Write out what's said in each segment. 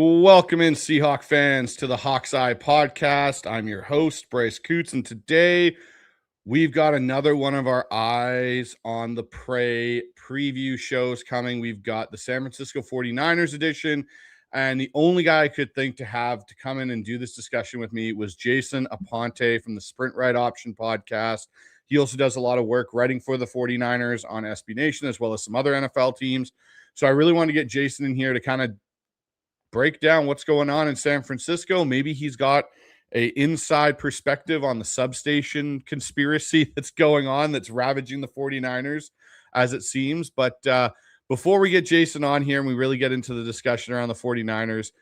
Welcome in, Seahawk fans, to the Hawk's Eye podcast. I'm your host, Bryce Coutts, and today we've got another one of our Eyes on the Prey preview shows coming. We've got the San Francisco 49ers edition, and the only guy I could think to have to come in and do this discussion with me was Jason Aponte from the Sprint Right Option podcast. He also does a lot of work writing for the 49ers on SB Nation, as well as some other NFL teams. So I really wanted to get Jason in here to kind of break down what's going on in San Francisco. Maybe he's got a inside perspective on the substation conspiracy that's going on, that's ravaging the 49ers, as it seems. But before we get Jason on here and we really get into the discussion around the 49ers,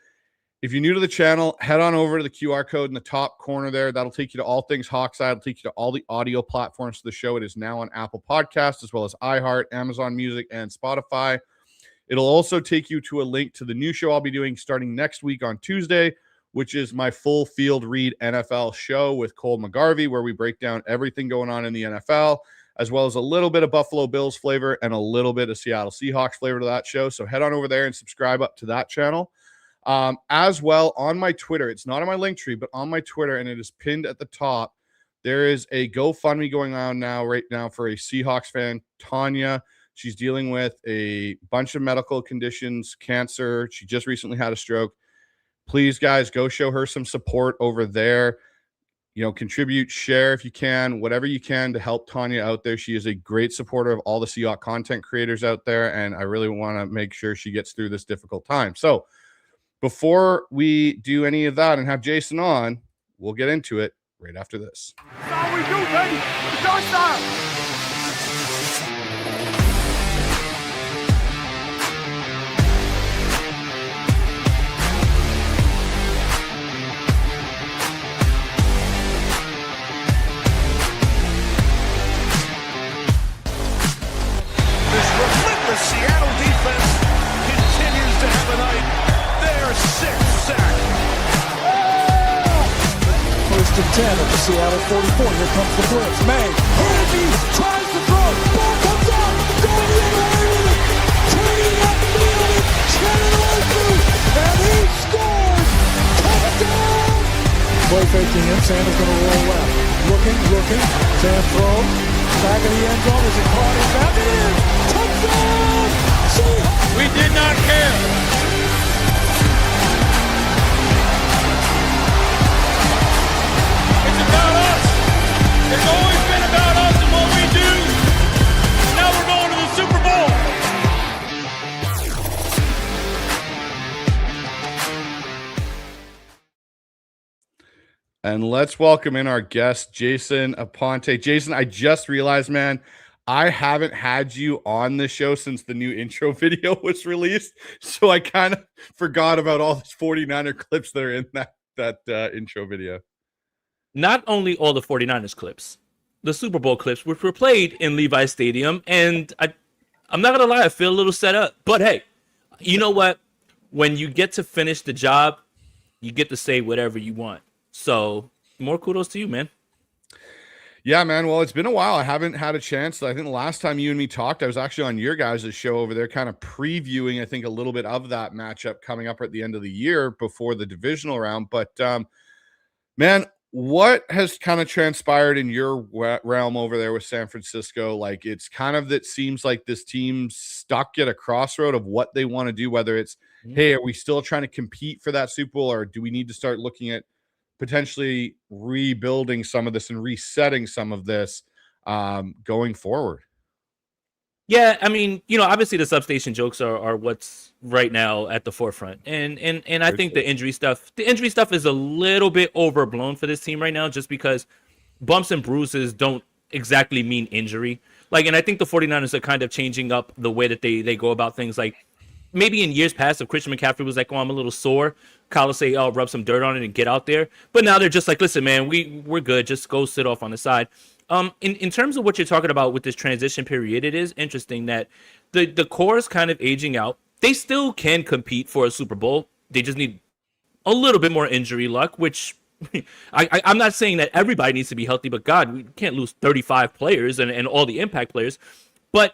if you're new to the channel, head on over to the QR code in the top corner there. That'll take you to all things Hawkeye. It'll take you to all the audio platforms for the show. It is now on Apple Podcasts, as well as iHeart, Amazon Music, and Spotify. It'll also take you to a link to the new show I'll be doing starting next week on Tuesday, which is my full field read NFL show with Cole McGarvey, where we break down everything going on in the NFL, as well as a little bit of Buffalo Bills flavor and a little bit of Seattle Seahawks flavor to that show. So head on over there and subscribe up to that channel. As well, on my Twitter, it's not on my link tree, but on my Twitter, and it is pinned at the top, there is a GoFundMe going on right now for a Seahawks fan, Tanya. She's dealing with a bunch of medical conditions, cancer. She just recently had a stroke. Please, guys, go show her some support over there. You know, contribute, share if you can, whatever you can to help Tanya out there. She is a great supporter of all the Seahawks content creators out there, and I really want to make sure she gets through this difficult time. So before we do any of that and have Jason on, we'll get into it right after this. That's all we do, baby. It's our style. Seattle defense continues to have a night. Their sixth sack. First and 10 at the Seattle 44. Here comes the blitz. May. Purdy tries to throw. Ball comes out. Going the other way. Turning up the middle. Shannon right through. And he scores. Touchdown. Play faking him. Sanders going to roll left. Looking. Sam throws. Back in the end zone. Is it caught? Is that in? Touchdown. We did not care. It's about us. It's always been about us and what we do. Now we're going to the Super Bowl. And let's welcome in our guest, Jason Aponte. Jason, I just realized, man, I haven't had you on this show since the new intro video was released, so I kind of forgot about all these 49er clips that are in that intro video. Not only all the 49ers clips, the Super Bowl clips, which were played in Levi Stadium, and I'm not going to lie, I feel a little set up. But hey, you know what? When you get to finish the job, you get to say whatever you want. So more kudos to you, man. Yeah, man. Well, it's been a while. I haven't had a chance. I think the last time you and me talked, I was actually on your guys' show over there, kind of previewing, I think, a little bit of that matchup coming up at the end of the year before the divisional round. But, man, what has kind of transpired in your realm over there with San Francisco? Like, it's kind of that seems like this team's stuck at a crossroad of what they want to do, whether it's, hey, are we still trying to compete for that Super Bowl, or do we need to start looking at potentially rebuilding some of this and resetting some of this going forward? Yeah, I mean, you know, obviously the substation jokes are what's right now at the forefront. And I think the injury stuff is a little bit overblown for this team right now, just because bumps and bruises don't exactly mean injury. Like, and I think the 49ers are kind of changing up the way that they go about things. Like, maybe in years past, if Christian McCaffrey was like, oh, I'm a little sore, Kyle will say, oh, rub some dirt on it and get out there. But now they're just like, listen, man, we're good. Just go sit off on the side. In terms of what you're talking about with this transition period, it is interesting that the core is kind of aging out. They still can compete for a Super Bowl. They just need a little bit more injury luck, which I'm not saying that everybody needs to be healthy, but God, we can't lose 35 players and all the impact players. But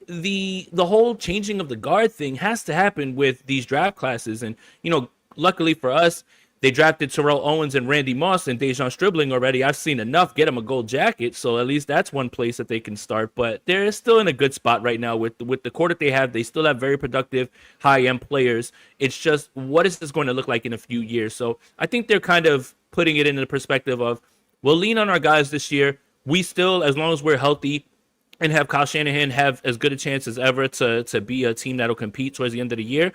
the whole changing of the guard thing has to happen with these draft classes. And, you know, luckily for us, they drafted Terrell Owens and Randy Moss and Dejon Stribling already. I've seen enough get them a gold jacket, so at least that's one place that they can start. But they're still in a good spot right now with the core that they have. They still have very productive, high-end players. It's just, what is this going to look like in a few years? So I think they're kind of putting it in the perspective of, we'll lean on our guys this year. We still, as long as we're healthy, and have Kyle Shanahan have as good a chance as ever to be a team that'll compete towards the end of the year.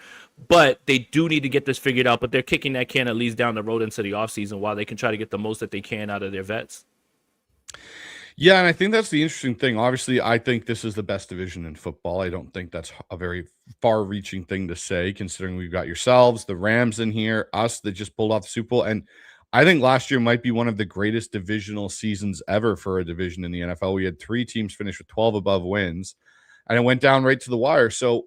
But they do need to get this figured out. But they're kicking that can at least down the road into the offseason while they can try to get the most that they can out of their vets. Yeah, and I think that's the interesting thing. Obviously, I think this is the best division in football. I don't think that's a very far-reaching thing to say, considering we've got yourselves, the Rams in here, us that just pulled off the Super Bowl. And I think last year might be one of the greatest divisional seasons ever for a division in the NFL. We had 3 teams finish with 12 above wins, and it went down right to the wire. So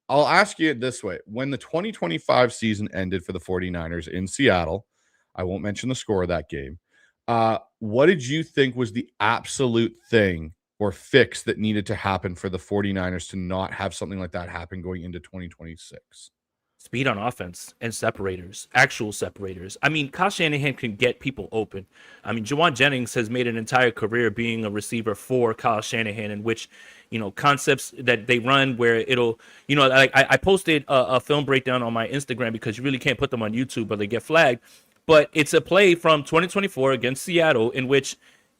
I'll ask you it this way. When the 2025 season ended for the 49ers in Seattle, I won't mention the score of that game, what did you think was the absolute thing or fix that needed to happen for the 49ers to not have something like that happen going into 2026? Speed on offense and separators, actual separators. I mean, Kyle Shanahan can get people open. I mean, Jawan Jennings has made an entire career being a receiver for Kyle Shanahan, in which, concepts that they run where it'll, like I posted a film breakdown on my Instagram because you really can't put them on YouTube or they get flagged. But it's a play from 2024 against Seattle in which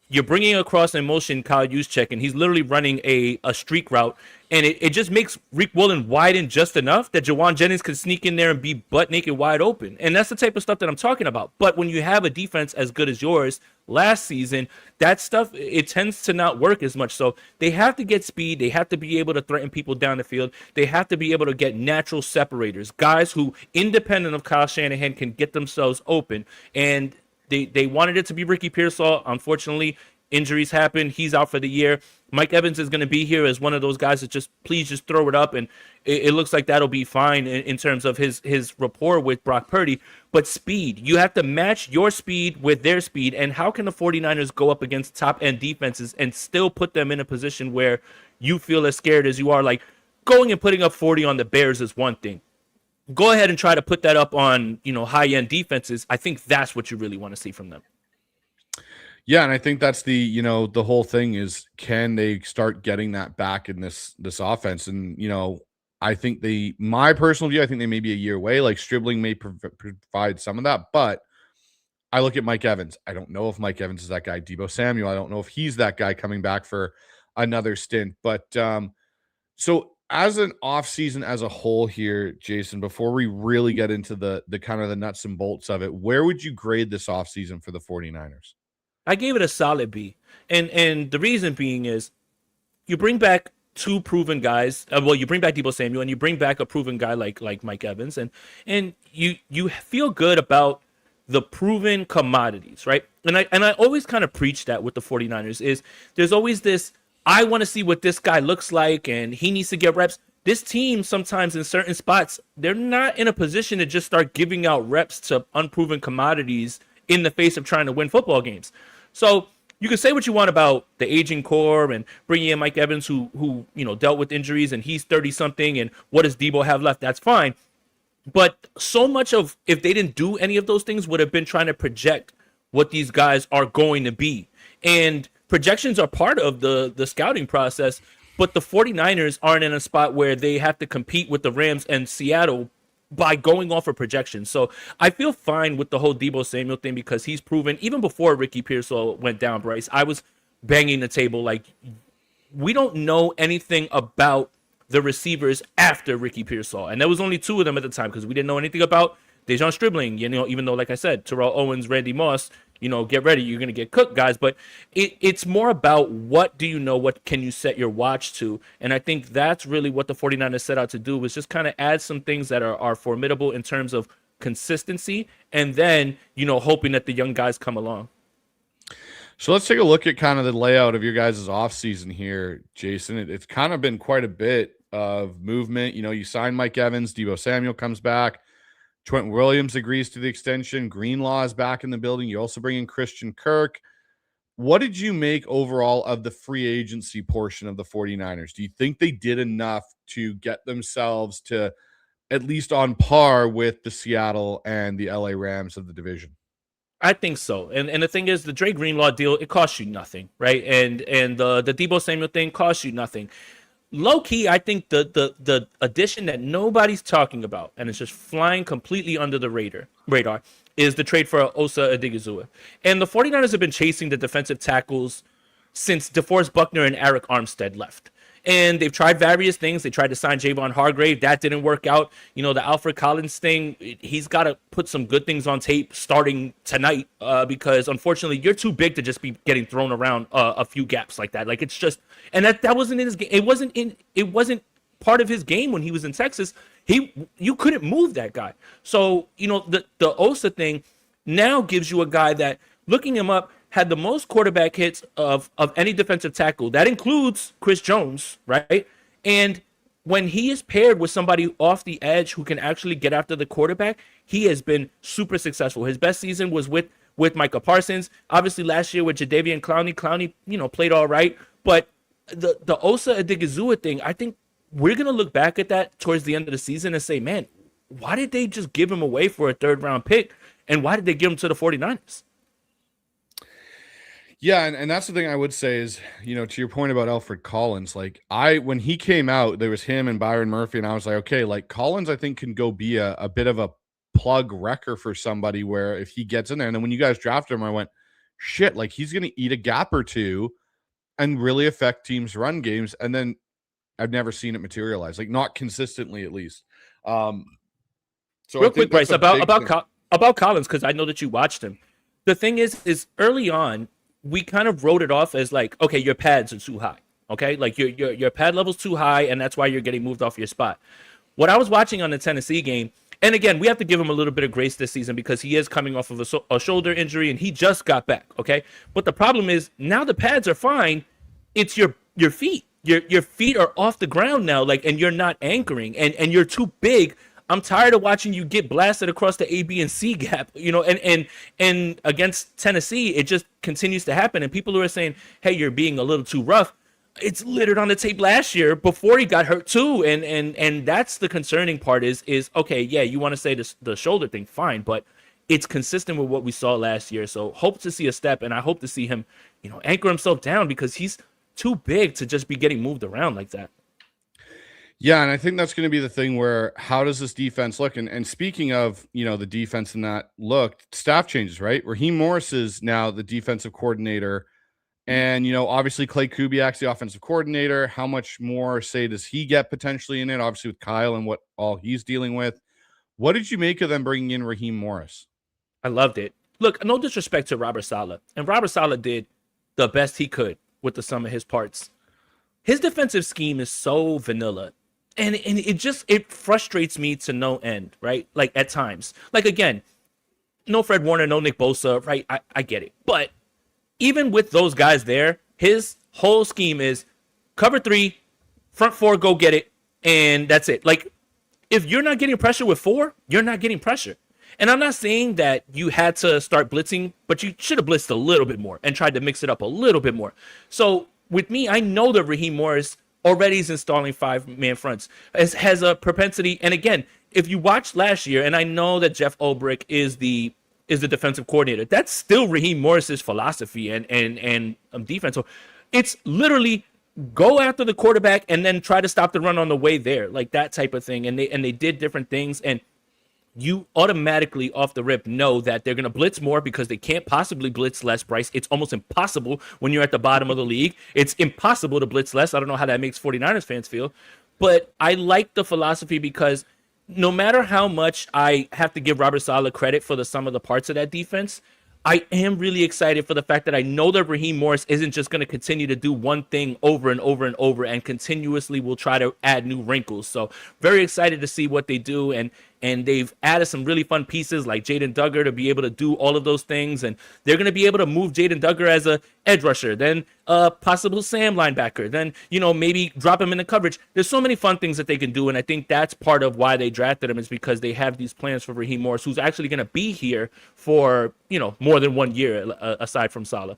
you're bringing across in motion Kyle Juszczyk, and he's literally running a streak route, and it just makes Rick Woolen widen just enough that Jawan Jennings can sneak in there and be butt naked wide open. And that's the type of stuff that I'm talking about. But when you have a defense as good as yours last season, that stuff, it tends to not work as much. So they have to get speed. They have to be able to threaten people down the field. They have to be able to get natural separators, guys who, independent of Kyle Shanahan, can get themselves open. And they wanted it to be Ricky Pearsall. Unfortunately, injuries happen. He's out for the year. Mike Evans is going to be here as one of those guys that please just throw it up. And it looks like that'll be fine in terms of his rapport with Brock Purdy. But speed, you have to match your speed with their speed. And how can the 49ers go up against top-end defenses and still put them in a position where you feel as scared as you are? Like, going and putting up 40 on the Bears is one thing. Go ahead and try to put that up on, high-end defenses. I think that's what you really want to see from them. Yeah, and I think that's the whole thing is, can they start getting that back in this offense? And, I think my personal view, I think they may be a year away. Like, Stribling may provide some of that, but I look at Mike Evans. I don't know if Mike Evans is that guy. Deebo Samuel, I don't know if he's that guy coming back for another stint. But so as an offseason as a whole here, Jason, before we really get into the kind of the nuts and bolts of it, where would you grade this offseason for the 49ers? I gave it a solid B. And the reason being is you bring back 2 proven guys. You bring back Deebo Samuel and you bring back a proven guy like Mike Evans. And you feel good about the proven commodities, right? And I always kind of preach that with the 49ers is there's always this, I want to see what this guy looks like and he needs to get reps. This team sometimes in certain spots, they're not in a position to just start giving out reps to unproven commodities in the face of trying to win football games. So you can say what you want about the aging core and bringing in Mike Evans, who dealt with injuries and he's 30-something, and what does Deebo have left? That's fine. But so much of, if they didn't do any of those things, would have been trying to project what these guys are going to be. And projections are part of the scouting process, but the 49ers aren't in a spot where they have to compete with the Rams and Seattle by going off of projections. So I feel fine with the whole Deebo Samuel thing because he's proven, even before Ricky Pearsall went down, Bryce, I was banging the table like, we don't know anything about the receivers after Ricky Pearsall. And there was only 2 of them at the time because we didn't know anything about Dejon Stribling, even though, like I said, Terrell Owens, Randy Moss, get ready, you're going to get cooked, guys. But it's more about what do you know, what can you set your watch to? And I think that's really what the 49ers set out to do, was just kind of add some things that are formidable in terms of consistency, and then, hoping that the young guys come along. So let's take a look at kind of the layout of your guys' offseason here, Jason. It's kind of been quite a bit of movement. You sign Mike Evans, Deebo Samuel comes back. Trent Williams agrees to the extension. Greenlaw is back in the building. You also bring in Christian Kirk. What did you make overall of the free agency portion of the 49ers? Do you think they did enough to get themselves to at least on par with the Seattle and the LA Rams of the division? I think so. And the thing is, the Dre Greenlaw deal, it costs you nothing, right? And the Deebo Samuel thing costs you nothing. Low key, I think the addition that nobody's talking about, and it's just flying completely under the radar, is the trade for Osa Odighizuwa. And the 49ers have been chasing the defensive tackles since DeForest Buckner and Eric Armstead left. And they've tried various things. They tried to sign Javon Hargrave. That didn't work out. You know, the Alfred Collins thing, he's got to put some good things on tape starting tonight because, unfortunately, you're too big to just be getting thrown around a few gaps like that. Like, it's just – and that wasn't in his game. It wasn't part of his game when he was in Texas. You couldn't move that guy. So, you know, the Osa thing now gives you a guy that, looking him up, had the most quarterback hits of any defensive tackle. That includes Chris Jones, right? And when he is paired with somebody off the edge who can actually get after the quarterback, he has been super successful. His best season was with Micah Parsons. Obviously, last year with Jadeveon Clowney. Clowney, you know, played all right. But the Osa Odighizuwa thing, I think we're going to look back at that towards the end of the season and say, man, why did they just give him away for a third-round pick? And why did they give him to the 49ers? Yeah, and that's the thing I would say is, you know, to your point about Alfred Collins, like when he came out, there was him and Byron Murphy, and I was like, okay, like Collins, I think can go be a bit of a plug wrecker for somebody where if he gets in there, and then when you guys drafted him, I went, shit, like he's going to eat a gap or two and really affect teams' run games, and then I've never seen it materialize, like not consistently at least. So real quick, Bryce, about Collins, because I know that you watched him. The thing is early on, we kind of wrote it off as like, okay, your pads are too high. Okay, like your pad level's too high, and that's why you're getting moved off your spot. What I was watching on the Tennessee game, and again, we have to give him a little bit of grace this season because he is coming off of a shoulder injury, and he just got back. Okay, but the problem is now the pads are fine. It's your feet. Your feet are off the ground now, like, and you're not anchoring, and you're too big. I'm tired of watching you get blasted across the A, B, and C gap, you know, and against Tennessee, it just continues to happen. And people who are saying, hey, you're being a little too rough, it's littered on the tape last year before he got hurt too. And that's the concerning part is okay, yeah, you want to say the shoulder thing, fine, but it's consistent with what we saw last year. So hope to see a step, and I hope to see him, you know, anchor himself down because he's too big to just be getting moved around like that. Yeah, and I think that's going to be the thing where how does this defense look? And speaking of, you know, the defense and that look, staff changes, right? Raheem Morris is now the defensive coordinator. And, you know, obviously Clay Kubiak's the offensive coordinator. How much more say does he get potentially in it? Obviously with Kyle and what all he's dealing with. What did you make of them bringing in Raheem Morris? I loved it. Look, no disrespect to Robert Saleh. And Robert Saleh did the best he could with the sum of his parts. His defensive scheme is so vanilla. And it frustrates me to no end, right? Like at times. Like again, no Fred Warner, no Nick Bosa, right? I get it. But even with those guys there, his whole scheme is cover 3, front 4, go get it, and that's it. Like if you're not getting pressure with 4, you're not getting pressure. And I'm not saying that you had to start blitzing, but you should have blitzed a little bit more and tried to mix it up a little bit more. So with me, I know that Raheem Morris already is installing 5-man fronts, has a propensity. And again, if you watched last year, and I know that Jeff Ulbrich is the defensive coordinator, that's still Raheem Morris's philosophy and defense. So it's literally go after the quarterback and then try to stop the run on the way there, like that type of thing. And they did different things, and you automatically off the rip know that they're going to blitz more because they can't possibly blitz less, Bryce. It's almost impossible when you're at the bottom of the league. It's impossible to blitz less. I don't know how that makes 49ers fans feel. But I like the philosophy because no matter how much I have to give Robert Saleh credit for the sum of the parts of that defense, I am really excited for the fact that I know that Raheem Morris isn't just going to continue to do one thing over and over and over and continuously will try to add new wrinkles. So very excited to see what they do. And they've added some really fun pieces like Jaden Duggar to be able to do all of those things. And they're going to be able to move Jaden Duggar as a edge rusher, then a possible Sam linebacker, then, you know, maybe drop him in the coverage. There's so many fun things that they can do. And I think that's part of why they drafted him is because they have these plans for Raheem Morris, who's actually going to be here for, you know, more than 1 year aside from Saleh.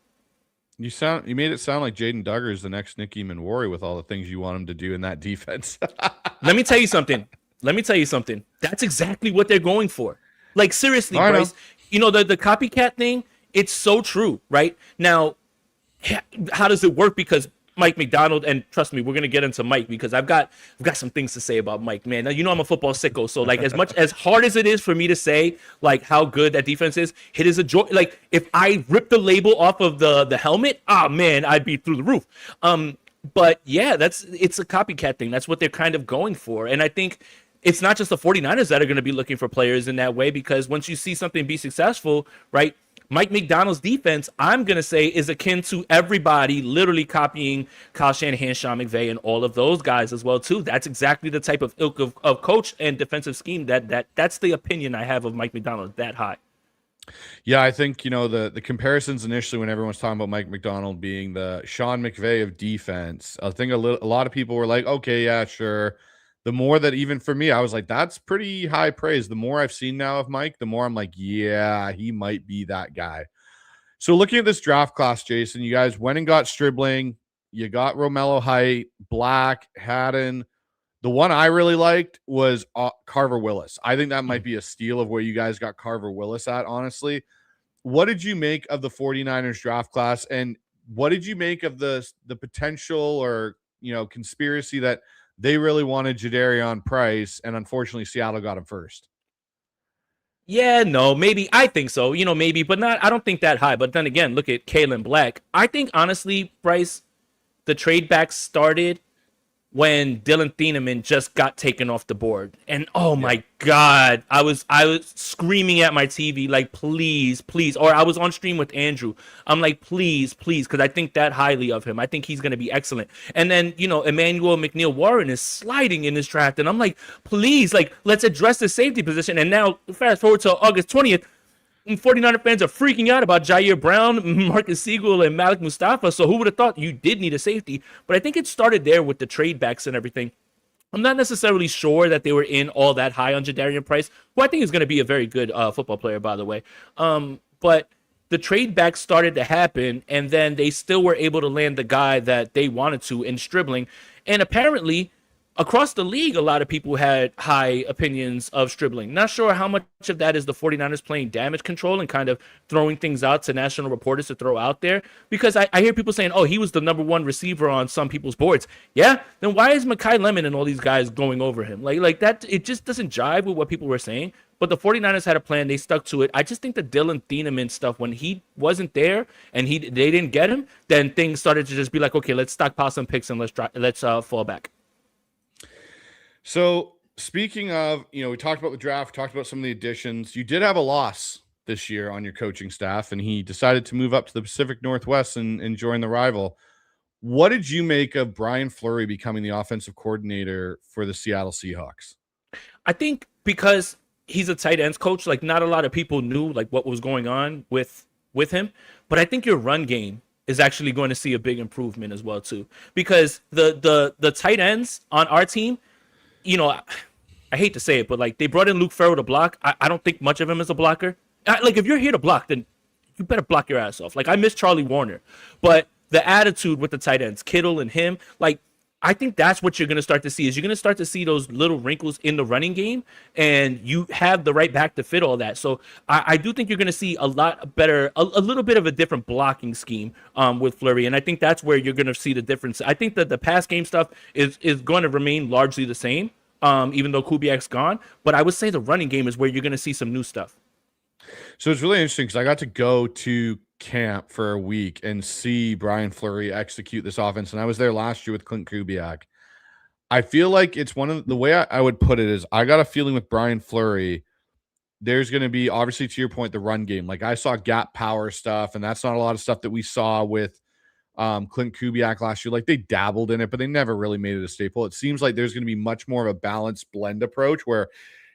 You made it sound like Jaden Duggar is the next Nicky Manwari with all the things you want him to do in that defense. Let me tell you something. let me tell you something. That's exactly what they're going for. Like, seriously, I know. Bryce, the copycat thing, it's so true, right? Now, how does it work? Because Mike McDonald, and trust me, we're gonna get into Mike because I've got some things to say about Mike, man. Now, I'm a football sicko, so like as hard as it is for me to say like how good that defense is, it is a joy. Like if I rip the label off of the helmet, man, I'd be through the roof. But yeah, it's a copycat thing. That's what they're kind of going for, and I think it's not just the 49ers that are going to be looking for players in that way, because once you see something be successful, right? Mike McDonald's defense, I'm going to say, is akin to everybody literally copying Kyle Shanahan, Sean McVay, and all of those guys as well, too. That's exactly the type of ilk of coach and defensive scheme that's the opinion I have of Mike McDonald, that high. Yeah, I think, the comparisons initially when everyone's talking about Mike McDonald being the Sean McVay of defense, I think a lot of people were like, okay, yeah, sure. The more that even for me, I was like, that's pretty high praise. The more I've seen now of Mike, the more I'm like, yeah, he might be that guy. So looking at this draft class, Jason, you guys went and got Stribling. You got Romello Height, Black, Haddon. The one I really liked was Carver Willis. I think that might be a steal of where you guys got Carver Willis at, honestly. What did you make of the 49ers draft class? And what did you make of the potential or, conspiracy that they really wanted Jadarian Price, and unfortunately Seattle got him first? Yeah, no, maybe. I think so, maybe, but not. I don't think that high. But then again, look at Kalen Black. I think, honestly, Bryce, the trade back started when Dylan Thieneman just got taken off the board. And oh my God, I was screaming at my TV like, please, please. Or I was on stream with Andrew. I'm like, please, please, because I think that highly of him. I think he's going to be excellent. And then, Emmanuel McNeil Warren is sliding in this draft. And I'm like, please, like, let's address the safety position. And now, fast forward to August 20th, 49er fans are freaking out about Jair Brown, Marcus Siegel, and Malik Mustafa. So who would have thought you did need a safety? But I think it started there with the trade backs and everything. I'm not necessarily sure that they were in all that high on Jadarian Price, who I think is going to be a very good football player, by the way. But the trade backs started to happen, and then they still were able to land the guy that they wanted to in Stribling. And apparently, across the league, a lot of people had high opinions of Stribling. Not sure how much of that is the 49ers playing damage control and kind of throwing things out to national reporters to throw out there. Because I hear people saying, oh, he was the number one receiver on some people's boards. Yeah? Then why is Mekhi Lemon and all these guys going over him? Like that, it just doesn't jive with what people were saying. But the 49ers had a plan. They stuck to it. I just think the Dylan Thieneman stuff, when he wasn't there and they didn't get him, then things started to just be like, okay, let's stockpile some picks and let's fall back. So speaking of, we talked about the draft, talked about some of the additions. You did have a loss this year on your coaching staff, and he decided to move up to the Pacific Northwest and join the rival. What did you make of Brian Fleury becoming the offensive coordinator for the Seattle Seahawks? I think because he's a tight ends coach, like not a lot of people knew like what was going on with him. But I think your run game is actually going to see a big improvement as well too, because the tight ends on our team, I hate to say it, but like they brought in Luke Farrell to block. I don't think much of him as a blocker. Like if you're here to block, then you better block your ass off. Like I miss Charlie Warner, but the attitude with the tight ends, Kittle and him, like I think that's what you're going to start to see. Is you're going to start to see those little wrinkles in the running game, and you have the right back to fit all that. So I do think you're going to see a lot better, a little bit of a different blocking scheme with Fleury, and I think that's where you're going to see the difference. I think that the pass game stuff is going to remain largely the same, even though Kubiak's gone. But I would say the running game is where you're going to see some new stuff. So it's really interesting because I got to go to camp for a week and see Brian Fleury execute this offense. And I was there last year with Clint Kubiak. I feel like it's one of the way I would put it is I got a feeling with Brian Fleury, there's going to be, obviously to your point, the run game. Like I saw gap power stuff, and that's not a lot of stuff that we saw with Clint Kubiak last year. Like they dabbled in it, but they never really made it a staple. It seems like there's going to be much more of a balanced blend approach where,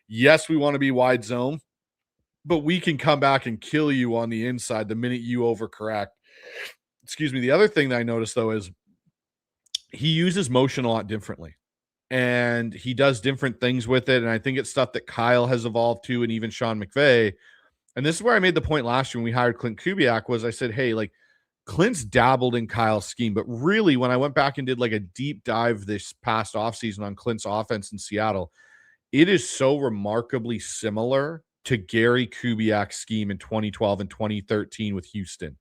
yes, we want to be wide zone, but we can come back and kill you on the inside the minute you overcorrect. Excuse me. The other thing that I noticed, though, is he uses motion a lot differently, and he does different things with it. And I think it's stuff that Kyle has evolved to, and even Sean McVay. And this is where I made the point last year when we hired Clint Kubiak was I said, hey, like Clint's dabbled in Kyle's scheme, but really when I went back and did like a deep dive this past offseason on Clint's offense in Seattle, it is so remarkably similar to Gary Kubiak's scheme in 2012 and 2013 with Houston.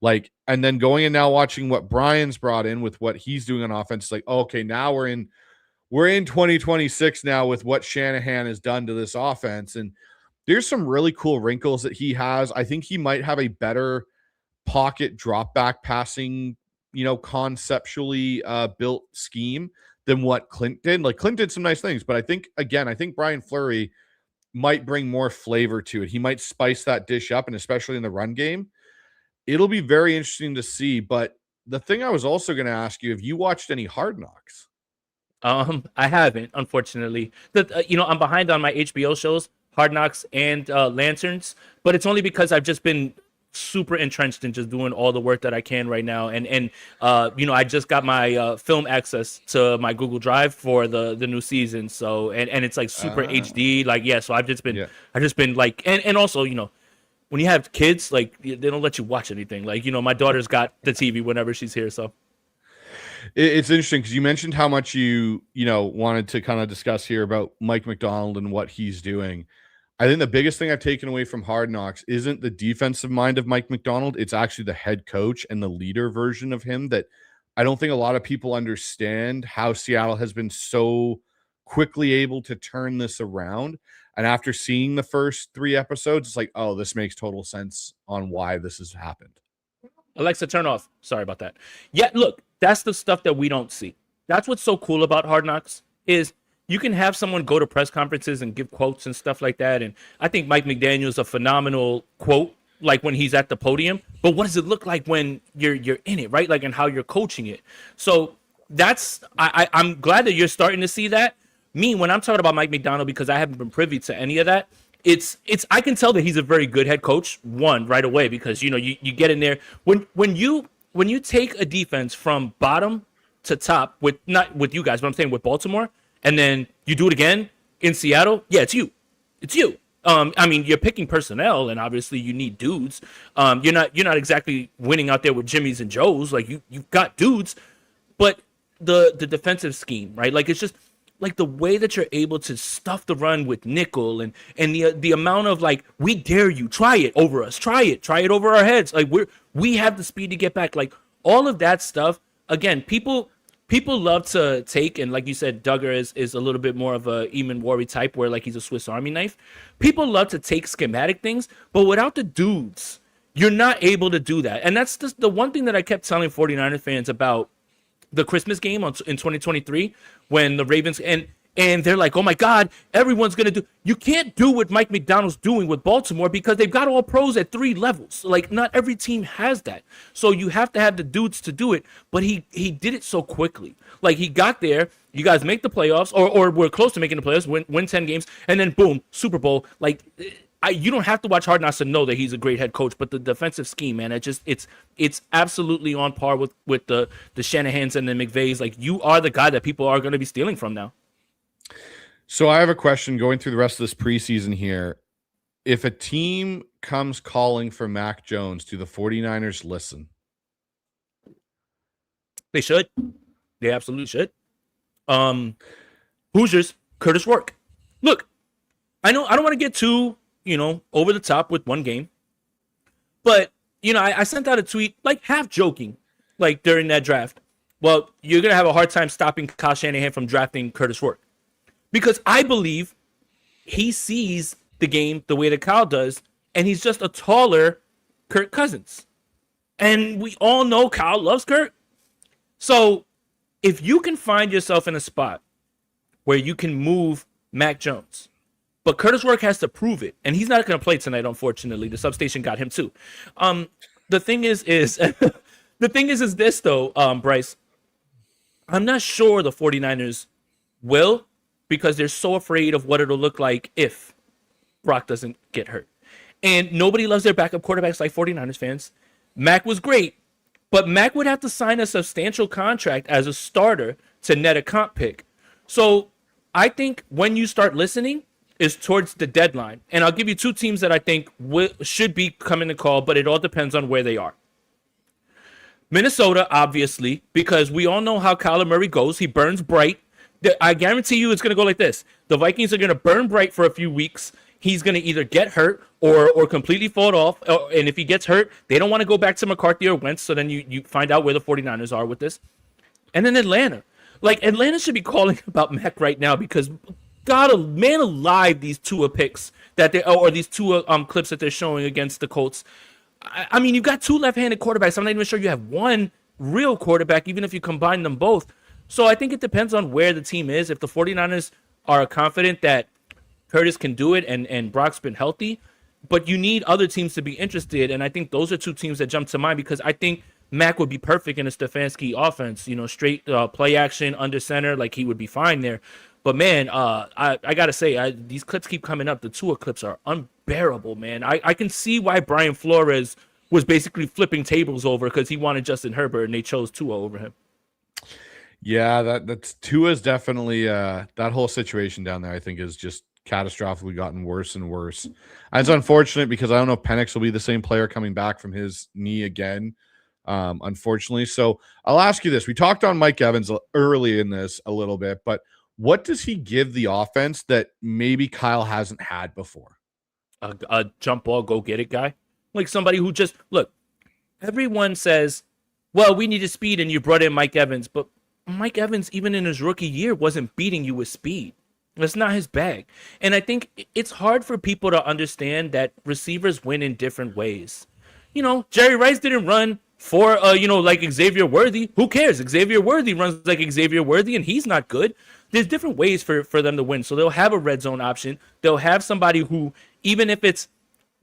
Like, and then going and now watching what Brian's brought in with what he's doing on offense, like, okay, now we're in 2026 now with what Shanahan has done to this offense. And there's some really cool wrinkles that he has. I think he might have a better pocket drop back passing, conceptually built scheme than what Clint did. Like, Clint did some nice things, but I think Brian Fleury might bring more flavor to it. He might spice that dish up, and especially in the run game. It'll be very interesting to see. But the thing I was also going to ask you, have you watched any Hard Knocks? I haven't, unfortunately. I'm behind on my HBO shows, Hard Knocks and Lanterns, but it's only because I've just been super entrenched in just doing all the work that I can right now. And I just got my film access to my Google Drive for the new season. So, and it's like super HD. Like, yeah, so I've just been like, and also, when you have kids, like, they don't let you watch anything. Like, my daughter's got the TV whenever she's here. So it's interesting because you mentioned how much you wanted to kind of discuss here about Mike Macdonald and what he's doing. I think the biggest thing I've taken away from Hard Knocks isn't the defensive mind of Mike Macdonald. It's actually the head coach and the leader version of him that I don't think a lot of people understand how Seattle has been so quickly able to turn this around. And after seeing the first 3 episodes, it's like, oh, this makes total sense on why this has happened. Alexa, turn off. Sorry about that. Yeah, look, that's the stuff that we don't see. That's what's so cool about Hard Knocks is you can have someone go to press conferences and give quotes and stuff like that. And I think Mike McDaniel's a phenomenal quote, like when he's at the podium. But what does it look like when you're in it, right? Like, and how you're coaching it. So I'm glad that you're starting to see that. Me, when I'm talking about Mike Macdonald, because I haven't been privy to any of that, it's I can tell that he's a very good head coach, right away, because you get in there when you take a defense from bottom to top not with you guys, but I'm saying with Baltimore, and then you do it again in Seattle. Yeah, it's you. I mean, you're picking personnel, and obviously you need dudes. You're not exactly winning out there with Jimmys and Joes. Like, you've got dudes, but the defensive scheme, right? Like, it's just like the way that you're able to stuff the run with nickel and the amount of, like, we dare you, try it over us, try it over our heads. Like, we have the speed to get back. Like, all of that stuff. Again, people love to take, and like you said, Duggar is a little bit more of a Eamon Worry type, where like he's a Swiss Army knife. People love to take schematic things, but without the dudes, you're not able to do that. And that's just the one thing that I kept telling 49er fans about the Christmas game in 2023, when the Ravens and they're like, oh my God, everyone's going to do. You can't do what Mike Macdonald's doing with Baltimore because they've got all pros at 3 levels. Like, not every team has that. So you have to have the dudes to do it. But he did it so quickly. Like, he got there. You guys make the playoffs, or we're close to making the playoffs, win 10 games, and then boom, Super Bowl. Like, you don't have to watch Hard Knocks to know that he's a great head coach, but the defensive scheme, man, it's absolutely on par with the Shanahans and the McVays. Like, you are the guy that people are going to be stealing from now. So I have a question going through the rest of this preseason here. If a team comes calling for Mac Jones, do the 49ers listen? They should. They absolutely should. Hoosiers, Curtis Rourke. Look, I know I don't want to get too, over the top with one game. But, I sent out a tweet, like, half joking, like, during that draft. Well, you're going to have a hard time stopping Kyle Shanahan from drafting Curtis Rourke. Because I believe he sees the game the way that Kyle does, and he's just a taller Kirk Cousins. And we all know Kyle loves Kirk. So if you can find yourself in a spot where you can move Mac Jones, but Curtis Rourke has to prove it, and he's not going to play tonight, unfortunately. The substation got him too. The thing is this, though, Bryce. I'm not sure the 49ers will, because they're so afraid of what it'll look like if Brock doesn't get hurt. And nobody loves their backup quarterbacks like 49ers fans. Mac was great, but Mac would have to sign a substantial contract as a starter to net a comp pick. So I think when you start listening is towards the deadline. And I'll give you 2 teams that I think should be coming to call, but it all depends on where they are. Minnesota, obviously, because we all know how Kyler Murray goes. He burns bright. I guarantee you it's going to go like this. The Vikings are going to burn bright for a few weeks. He's going to either get hurt or completely fall off. And if he gets hurt, they don't want to go back to McCarthy or Wentz. So then you find out where the 49ers are with this. And then Atlanta. Like, Atlanta should be calling about Mac right now because, God, man alive, these Tua picks that or these Tua clips that they're showing against the Colts. I mean, you've got two left-handed quarterbacks. I'm not even sure you have one real quarterback, even if you combine them both. So I think it depends on where the team is. If the 49ers are confident that Curtis can do it and Brock's been healthy, but you need other teams to be interested. And I think those are two teams that jump to mind because I think Mac would be perfect in a Stefanski offense, straight play action under center, like he would be fine there. But man, I gotta say, these clips keep coming up. The Tua clips are unbearable, man. I can see why Brian Flores was basically flipping tables over because he wanted Justin Herbert and they chose Tua over him. Yeah, that's Tua's definitely that whole situation down there, I think, is just catastrophically gotten worse and worse. And it's unfortunate because I don't know if Penix will be the same player coming back from his knee again. Unfortunately. So I'll ask you this. We talked on Mike Evans early in this a little bit, but what does he give the offense that maybe Kyle hasn't had before? A jump ball, go get it guy. Like somebody who just, look, everyone says, well, we needed speed and you brought in Mike Evans, but Mike Evans, even in his rookie year, wasn't beating you with speed. That's not his bag. And I think it's hard for people to understand that receivers win in different ways. Jerry Rice didn't run for, like Xavier Worthy. Who cares? Xavier Worthy runs like Xavier Worthy, and he's not good. There's different ways for them to win. So they'll have a red zone option. They'll have somebody who, even if it's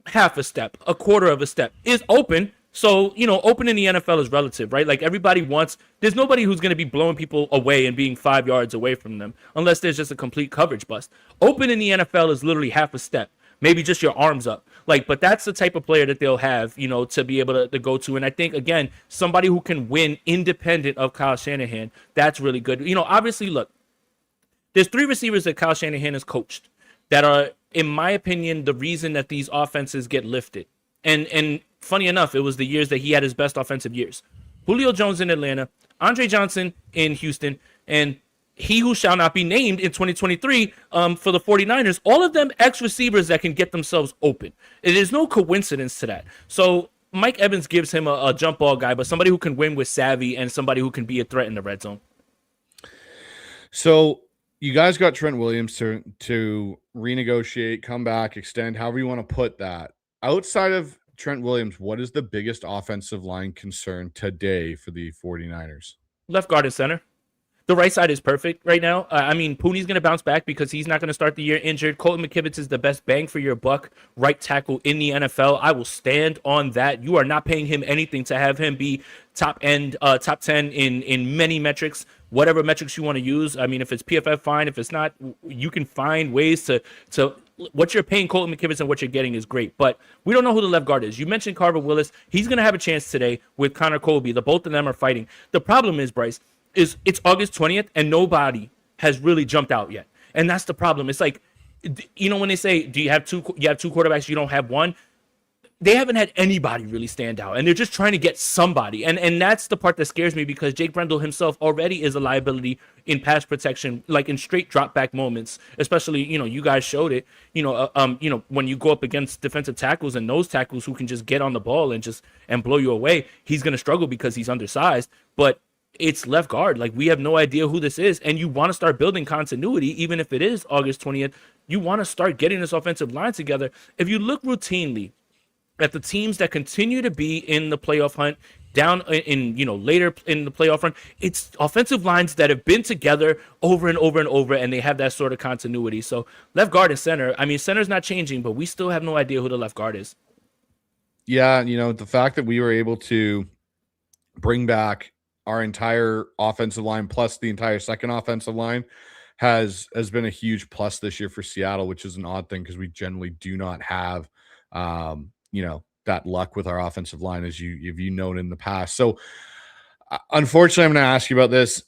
half a step, a quarter of a step, is open. So, open in the NFL is relative, right? Like there's nobody who's going to be blowing people away and being 5 yards away from them unless there's just a complete coverage bust. Open in the NFL is literally half a step. Maybe just your arms up. But that's the type of player that they'll have, to be able to go to. And I think, again, somebody who can win independent of Kyle Shanahan, that's really good. Obviously, look, there's 3 receivers that Kyle Shanahan has coached that are, in my opinion, the reason that these offenses get lifted. And funny enough, it was the years that he had his best offensive years. Julio Jones in Atlanta, Andre Johnson in Houston, and he who shall not be named in 2023 for the 49ers, all of them ex-receivers that can get themselves open. It is no coincidence to that. So Mike Evans gives him a jump ball guy, but somebody who can win with savvy and somebody who can be a threat in the red zone. So you guys got Trent Williams to renegotiate, come back, extend, however you want to put that. Outside of Trent Williams, what is the biggest offensive line concern today for the 49ers? Left guard and center. The right side is perfect right now. Pooney's going to bounce back because he's not going to start the year injured. Colton McKivitz is the best bang for your buck right tackle in the NFL. I will stand on that. You are not paying him anything to have him be top 10 in many metrics, whatever metrics you want to use. If it's PFF, fine. If it's not, you can find ways to what you're paying Colton McKivitz and what you're getting is great. But we don't know who the left guard is. You mentioned Carver Willis. He's going to have a chance today with Connor Colby. The both of them are fighting. The problem is, Bryce, it's August 20th and nobody has really jumped out yet. And that's the problem. It's like, when they say, you have two quarterbacks, you don't have one. They haven't had anybody really stand out, and they're just trying to get somebody. And that's the part that scares me because Jake Brendel himself already is a liability in pass protection, like in straight drop back moments, especially, you guys showed it, when you go up against defensive tackles and nose tackles who can just get on the ball and blow you away, he's going to struggle because he's undersized. But it's left guard. Like, we have no idea who this is, and you want to start building continuity, even if it is August 20th. You want to start getting this offensive line together. If you look routinely at the teams that continue to be in the playoff hunt, down in later in the playoff run, it's offensive lines that have been together over and over and over, and they have that sort of continuity. So left guard and center. Center's not changing, but we still have no idea who the left guard is. Yeah, the fact that we were able to bring back our entire offensive line plus the entire second offensive line has been a huge plus this year for Seattle, which is an odd thing because we generally do not have that luck with our offensive line, as you've known in the past. So unfortunately, I'm going to ask you about this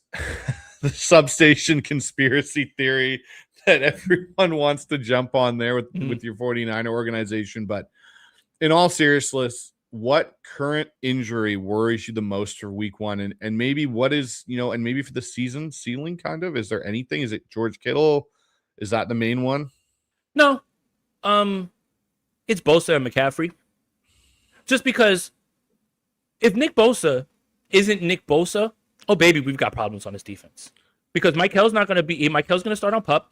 the substation conspiracy theory that everyone wants to jump on there with your 49er organization. But in all seriousness, what current injury worries you the most for week one? And maybe what is, and maybe for the season ceiling kind of, is there anything? Is it George Kittle? Is that the main one? No. It's Bosa and McCaffrey. Just because if Nick Bosa isn't Nick Bosa, oh baby, we've got problems on this defense. Because Michael's not gonna start on PUP.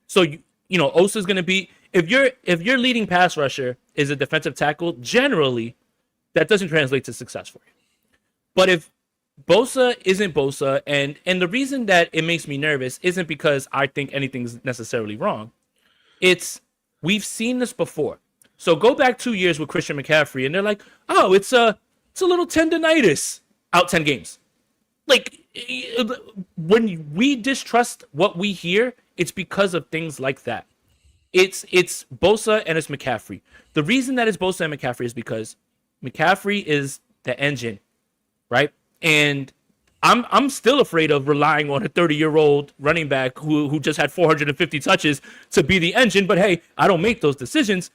So Osa's gonna be if your leading pass rusher is a defensive tackle, generally that doesn't translate to success for you. But if Bosa isn't Bosa, and the reason that it makes me nervous isn't because I think anything's necessarily wrong. It's we've seen this before. So go back 2 years with Christian McCaffrey, and they're like, oh, it's a little tendonitis, out 10 games. Like, when we distrust what we hear, it's because of things like that. It's Bosa and it's McCaffrey. The reason that it's Bosa and McCaffrey is because McCaffrey is the engine, right? And I'm still afraid of relying on a 30-year-old running back who just had 450 touches to be the engine. But hey, I don't make those decisions.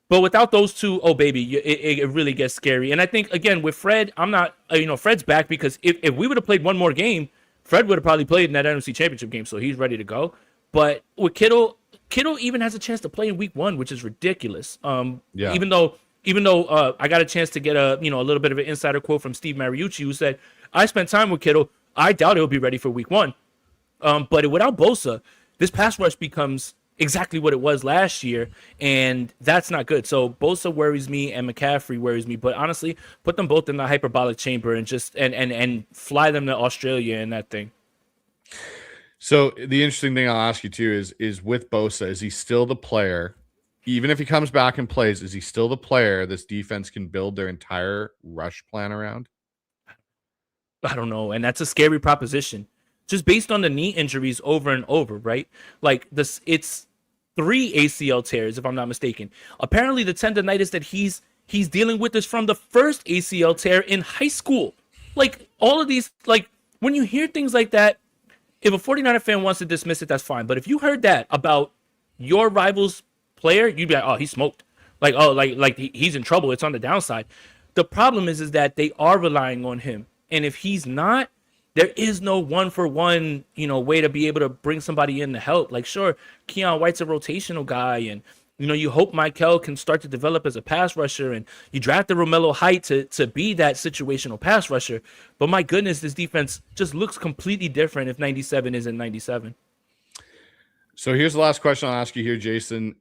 But without those two, oh baby, it really gets scary. And I think again with Fred, I'm not, Fred's back because if we would have played one more game, Fred would have probably played in that NFC Championship game, so he's ready to go. But with Kittle even has a chance to play in Week 1, which is ridiculous. Yeah. Even though I got a chance to get a little bit of an insider quote from Steve Mariucci, who said, "I spent time with Kittle. I doubt he'll be ready for Week 1." But without Bosa, this pass rush becomes exactly what it was last year, and that's not good. So Bosa worries me and McCaffrey worries me, but honestly, put them both in the hyperbolic chamber and just and fly them to Australia in that thing. So the interesting thing I'll ask you too is with Bosa, is he still the player? Even if he comes back and plays, is he still the player this defense can build their entire rush plan around? I don't know, and that's a scary proposition. Just based on the knee injuries over and over, right? Like this, it's 3 ACL tears, if I'm not mistaken. Apparently, the tendonitis that he's dealing with is from the first ACL tear in high school. Like all of these, like when you hear things like that, if a 49er fan wants to dismiss it, that's fine. But if you heard that about your rival's player, you'd be like, oh, he smoked. Like, oh, like he's in trouble. It's on the downside. The problem is that they are relying on him, and if he's not, there is no 1-for-1, way to be able to bring somebody in to help. Like, sure, Keon White's a rotational guy, and you hope Michael can start to develop as a pass rusher, and you drafted Romello Height to be that situational pass rusher. But my goodness, this defense just looks completely different if 97 isn't 97. So here's the last question I'll ask you here, Jason.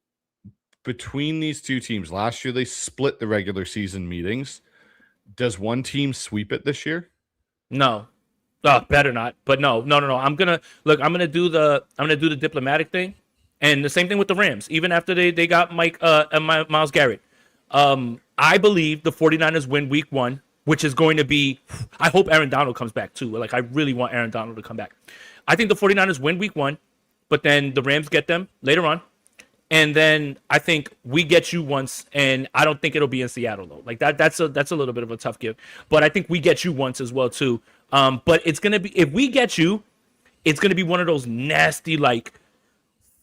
Between these two teams, last year they split the regular season meetings. Does one team sweep it this year? No. Better not. But no. I'm gonna do the diplomatic thing, and the same thing with the Rams. Even after they got Myles Garrett, I believe the 49ers win Week 1, which is going to be. I hope Aaron Donald comes back too. Like I really want Aaron Donald to come back. I think the 49ers win Week 1, but then the Rams get them later on, and then I think we get you once, and I don't think it'll be in Seattle though. Like that's a little bit of a tough give, but I think we get you once as well too. But it's going to be, if we get you, it's going to be one of those nasty, like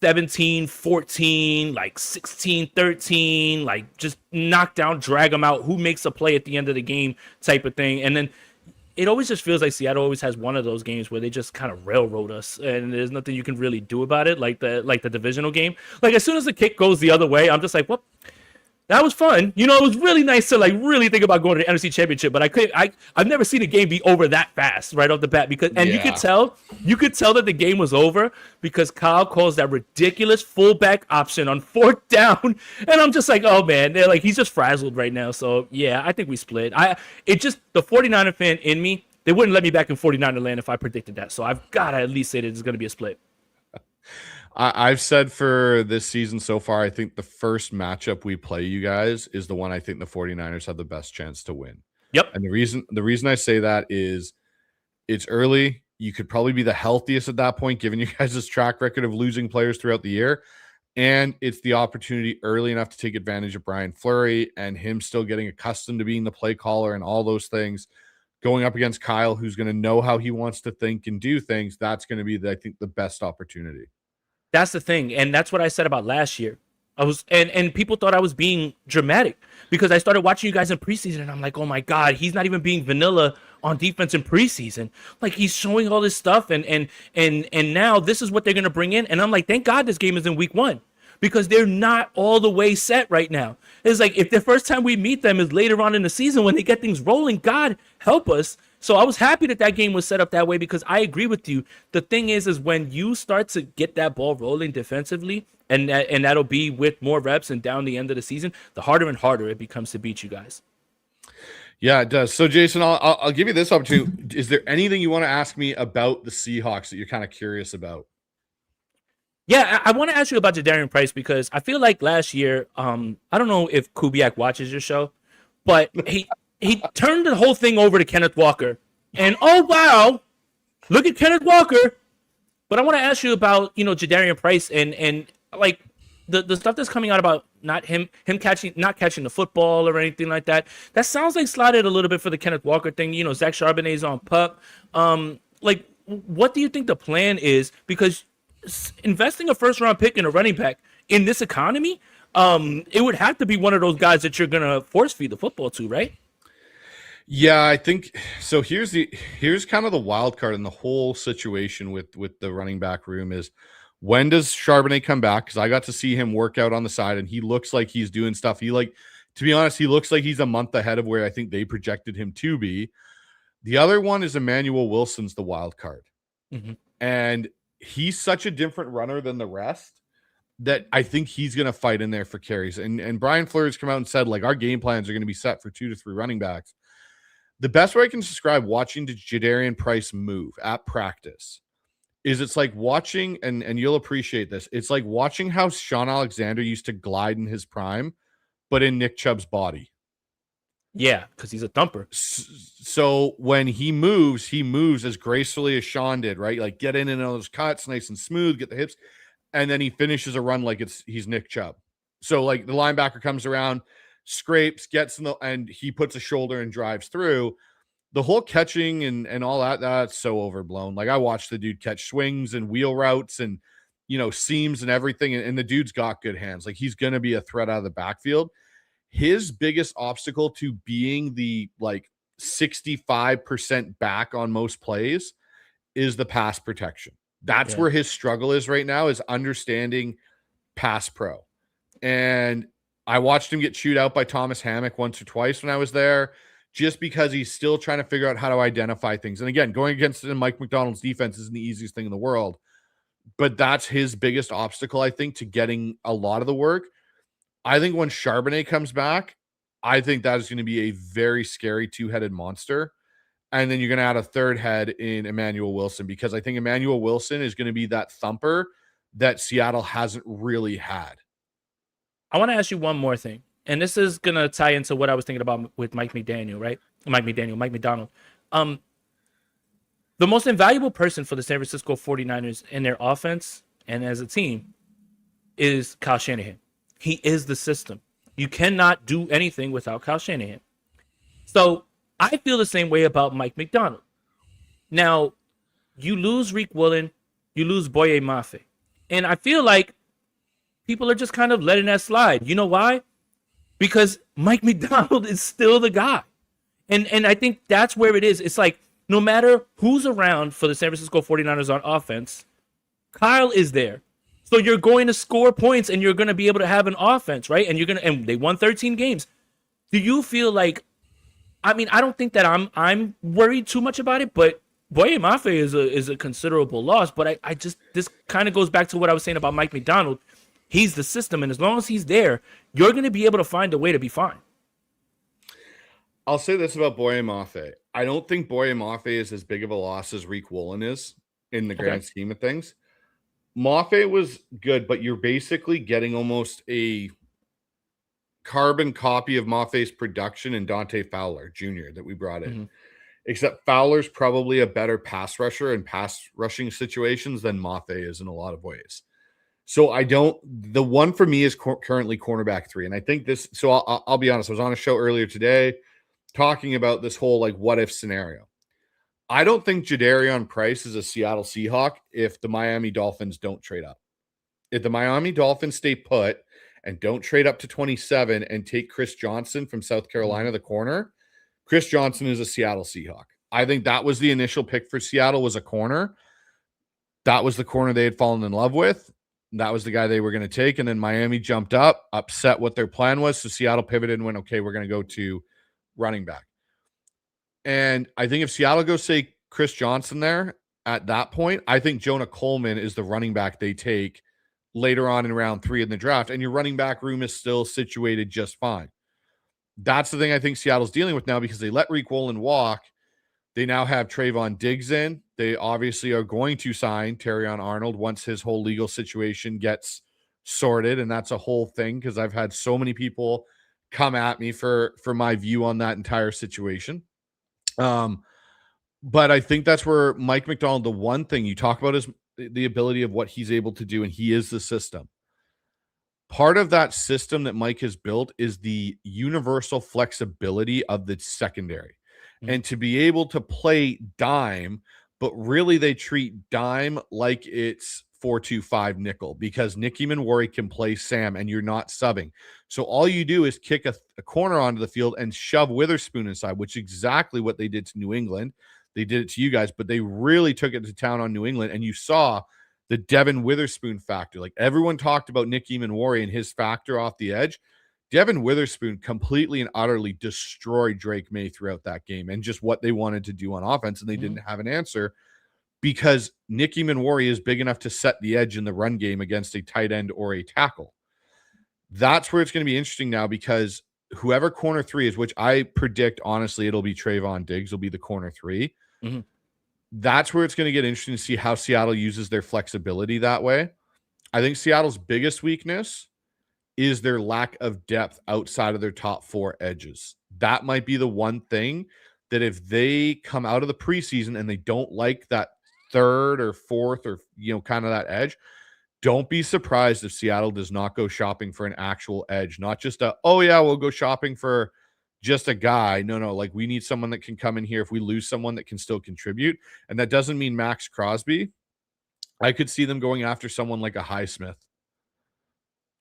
17-14, like 16-13, like just knock down, drag them out. Who makes a play at the end of the game type of thing. And then it always just feels like Seattle always has one of those games where they just kind of railroad us and there's nothing you can really do about it. Like the divisional game, like as soon as the kick goes the other way, I'm just like, what? That was fun. It was really nice to like really think about going to the NFC Championship, but I've never seen a game be over that fast right off the bat you could tell that the game was over because Kyle calls that ridiculous fullback option on 4th down, and I'm just like, oh man, they're like he's just frazzled right now. So yeah, I think we split. The 49er fan in me, they wouldn't let me back in 49er land if I predicted that. So I've got to at least say that it's going to be a split. I've said for this season so far, I think the first matchup we play you guys is the one I think the 49ers have the best chance to win. Yep. And the reason I say that is it's early. You could probably be the healthiest at that point, given you guys this track record of losing players throughout the year. And it's the opportunity early enough to take advantage of Brian Fleury and him still getting accustomed to being the play caller and all those things. Going up against Kyle, who's going to know how he wants to think and do things, that's going to be, I think, the best opportunity. That's the thing, and that's what I said about last year. And people thought I was being dramatic because I started watching you guys in preseason, and I'm like, oh my God, he's not even being vanilla on defense in preseason. Like, he's showing all this stuff, and now this is what they're gonna bring in. And I'm like, thank God this game is in week 1. Because they're not all the way set right now. It's like, if the first time we meet them is later on in the season when they get things rolling, God help us. So I was happy that game was set up that way, because I agree with you. The thing is when you start to get that ball rolling defensively, and that'll be with more reps and down the end of the season, the harder and harder it becomes to beat you guys. Yeah, it does. So, Jason, I'll give you this opportunity. Is there anything you want to ask me about the Seahawks that you're kind of curious about? Yeah, I want to ask you about Jadarian Price, because I feel like last year, I don't know if Kubiak watches your show, but he turned the whole thing over to Kenneth Walker. And, oh, wow, look at Kenneth Walker. But I want to ask you about, Jadarian Price and like the stuff that's coming out about not catching the football or anything like that. That sounds like slotted a little bit for the Kenneth Walker thing. Zach Charbonnet's on PUP. Like, what do you think the plan is? Because investing a first-round pick in a running back in this economy, it would have to be one of those guys that you're gonna force feed the football to, right? Yeah, I think so. Here's kind of the wild card in the whole situation with the running back room is, when does Charbonnet come back? Because I got to see him work out on the side, and he looks like he's doing stuff. To be honest, he looks like he's a month ahead of where I think they projected him to be. The other one is Emmanuel Wilson's the wild card, and he's such a different runner than the rest that I think he's going to fight in there for carries. And Brian Fleury's come out and said, like, our game plans are going to be set for 2 to 3 running backs. The best way I can describe watching Jadarian Price move at practice is it's like watching, and you'll appreciate this, it's like watching how Sean Alexander used to glide in his prime, but in Nick Chubb's body. Yeah, because he's a thumper. So when he moves as gracefully as Sean did, right? Like, get in and those cuts, nice and smooth, get the hips, and then he finishes a run like he's Nick Chubb. So, like, the linebacker comes around, scrapes, gets and he puts a shoulder and drives through. The whole catching and all that's so overblown. Like, I watched the dude catch swings and wheel routes and, seams and everything, and the dude's got good hands. Like, he's going to be a threat out of the backfield. His biggest obstacle to being the 65% back on most plays is the pass protection. That's where his struggle is right now, is understanding pass pro. And I watched him get chewed out by Thomas Hammock once or twice when I was there, just because he's still trying to figure out how to identify things. And again, going against Mike McDonald's defense isn't the easiest thing in the world, but that's his biggest obstacle, I think, to getting a lot of the work. I think when Charbonnet comes back, I think that is going to be a very scary 2-headed monster. And then you're going to add a third head in Emmanuel Wilson, because I think Emmanuel Wilson is going to be that thumper that Seattle hasn't really had. I want to ask you one more thing, and this is going to tie into what I was thinking about with Mike McDaniel, right? Mike McDonald. The most invaluable person for the San Francisco 49ers in their offense and as a team is Kyle Shanahan. He is the system. You cannot do anything without Kyle Shanahan. So I feel the same way about Mike McDonald. Now, you lose Reek Woolen, you lose Boye Mafe. And I feel like people are just kind of letting that slide. You know why? Because Mike McDonald is still the guy. And I think that's where it is. It's like, no matter who's around for the San Francisco 49ers on offense, Kyle is there. So you're going to score points and you're going to be able to have an offense, right? And they won 13 games. Do you feel like, I mean, I don't think that I'm worried too much about it, but Boye Mafe is a considerable loss. But I just, this kind of goes back to what I was saying about Mike McDonald. He's the system, and as long as he's there, you're going to be able to find a way to be fine. I'll say this about Boye Mafe. I don't think Boye Mafe is as big of a loss as Reek Woolen is in the grand scheme of things. Mafe was good, but you're basically getting almost a carbon copy of Mafe's production in Dante Fowler Jr. that we brought in. Except Fowler's probably a better pass rusher in pass rushing situations than Mafe is in a lot of ways. So the one for me is currently cornerback 3. And I think this, so I'll be honest, I was on a show earlier today talking about this whole what if scenario. I don't think Jadarian Price is a Seattle Seahawk if the Miami Dolphins don't trade up. If the Miami Dolphins stay put and don't trade up to 27 and take Chris Johnson from South Carolina, the corner. Chris Johnson is a Seattle Seahawk. I think that was the initial pick for Seattle, was a corner. That was the corner they had fallen in love with. That was the guy they were going to take. And then Miami jumped up, upset what their plan was. So Seattle pivoted and went, okay, we're going to go to running back. And I think if Seattle goes, say, Chris Johnson there at that point, I think Jonah Coleman is the running back they take later on in round 3 in the draft. And your running back room is still situated just fine. That's the thing I think Seattle's dealing with now, because they let Reek Woolen walk. They now have Trayvon Diggs in. They obviously are going to sign Terrion Arnold once his whole legal situation gets sorted. And that's a whole thing, because I've had so many people come at me for my view on that entire situation. But I think that's where Mike Macdonald, the one thing you talk about is the ability of what he's able to do, and he is the system. Part of that system that Mike has built is the universal flexibility of the secondary. And to be able to play dime, but really they treat dime like it's 4-2-5 nickel, because Nicky Manwari can play Sam and you're not subbing. So all you do is kick a corner onto the field and shove Witherspoon inside, which is exactly what they did to New England. They did it to you guys, but they really took it to town on New England. And you saw the Devin Witherspoon factor. Like, everyone talked about Nicky Manwari and his factor off the edge. Devin Witherspoon completely and utterly destroyed Drake May throughout that game and just what they wanted to do on offense. And they didn't have an answer, because Nicky Manwari is big enough to set the edge in the run game against a tight end or a tackle. That's where it's going to be interesting now, because whoever corner 3 is, which I predict, honestly, it'll be Trayvon Diggs will be the corner 3. That's where it's going to get interesting to see how Seattle uses their flexibility that way. I think Seattle's biggest weakness is their lack of depth outside of their top 4 edges. That might be the one thing that if they come out of the preseason and they don't like that 3rd or 4th or, kind of that edge, don't be surprised if Seattle does not go shopping for an actual edge, not just we'll go shopping for just a guy. No, like, we need someone that can come in here if we lose someone that can still contribute. And that doesn't mean Max Crosby. I could see them going after someone like a Highsmith.